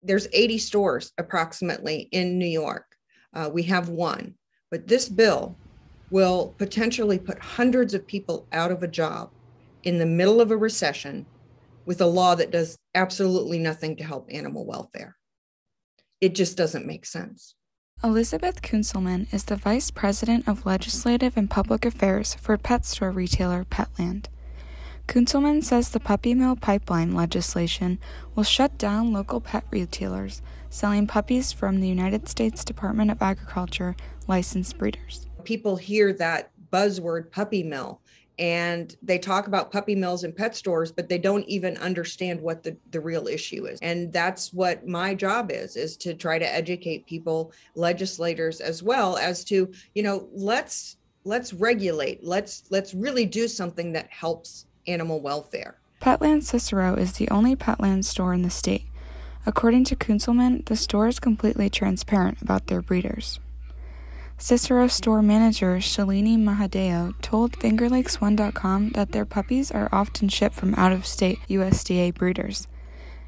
There's 80 stores approximately in New York. We have one, but this bill will potentially put hundreds of people out of a job in the middle of a recession with a law that does absolutely nothing to help animal welfare. It just doesn't make sense. Elizabeth Kunzelman is the Vice President of Legislative and Public Affairs for pet store retailer Petland. Kunzelman says the puppy mill pipeline legislation will shut down local pet retailers selling puppies from the United States Department of Agriculture licensed breeders. People hear that buzzword puppy mill and they talk about puppy mills and pet stores, but they don't even understand what the real issue is. And that's what my job is to try to educate people, legislators as well, as to, let's regulate, let's really do something that helps animal welfare. Petland Cicero is the only Petland store in the state. According to Kunzelman, the store is completely transparent about their breeders. Cicero store manager Shalini Mahadeo told FingerLakes1.com that their puppies are often shipped from out-of-state USDA breeders,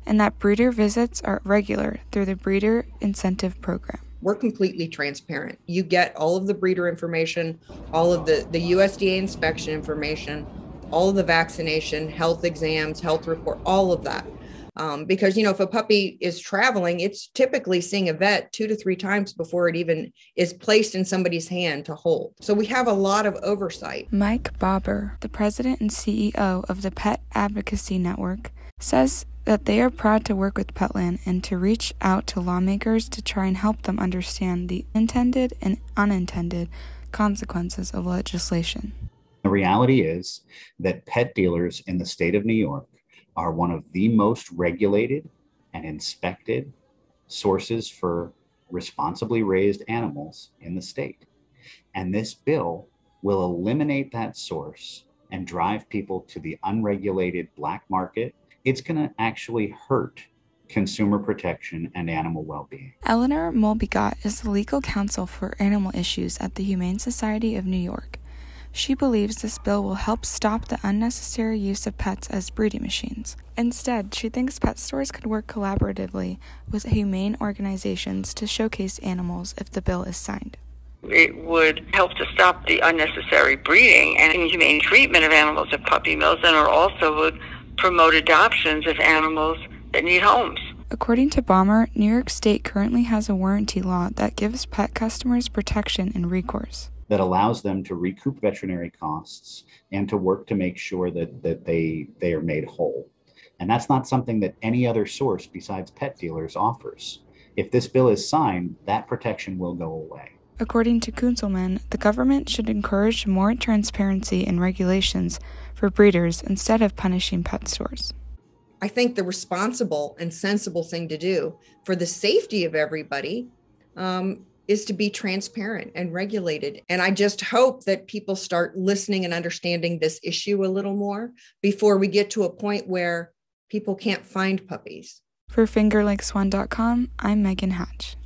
and that breeder visits are regular through the Breeder Incentive Program. We're completely transparent. You get all of the breeder information, all of the USDA inspection information, all of the vaccination, health exams, health report, all of that. Because, if a puppy is traveling, it's typically seeing a vet 2 to 3 times before it even is placed in somebody's hand to hold. So we have a lot of oversight. Mike Bauber, the president and CEO of the Pet Advocacy Network, says that they are proud to work with Petland and to reach out to lawmakers to try and help them understand the intended and unintended consequences of legislation. The reality is that pet dealers in the state of New York are one of the most regulated and inspected sources for responsibly raised animals in the state. And this bill will eliminate that source and drive people to the unregulated black market. It's going to actually hurt consumer protection and animal well-being. Eleanor Mulbigot is the legal counsel for animal issues at the Humane Society of New York. She believes this bill will help stop the unnecessary use of pets as breeding machines. Instead, she thinks pet stores could work collaboratively with humane organizations to showcase animals if the bill is signed. It would help to stop the unnecessary breeding and inhumane treatment of animals at puppy mills, and it also would promote adoptions of animals that need homes. According to Baumer, New York State currently has a warranty law that gives pet customers protection and recourse, that allows them to recoup veterinary costs and to work to make sure that they are made whole. And that's not something that any other source besides pet dealers offers. If this bill is signed, that protection will go away. According to Kunzelman, the government should encourage more transparency and regulations for breeders instead of punishing pet stores. I think the responsible and sensible thing to do for the safety of everybody is to be transparent and regulated. And I just hope that people start listening and understanding this issue a little more before we get to a point where people can't find puppies. For FingerLakes1.com, I'm Megan Hatch.